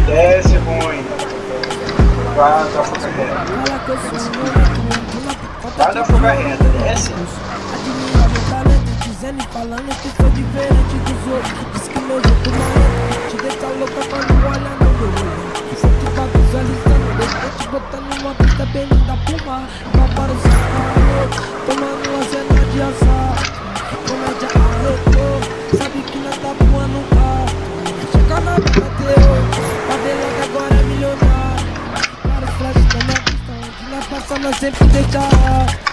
Desce ruim. Vai da fuga reta. Vai da fuga reta, desce. Dizendo e falando que sou diferente dos outros. Diz que meu jeito maluco te deixa louca quando olha no meu olho. Você que tá visualizando, eu te botando uma pista bem linda pro mar. Vai para o céu, tomando uma cena de azar. Comédia arretou, sabe que nós tá voando um carro. Chega na vida teu, Favelado agora é milionário. Vários flashes na minha pista, onde nós passamos sempre deixar.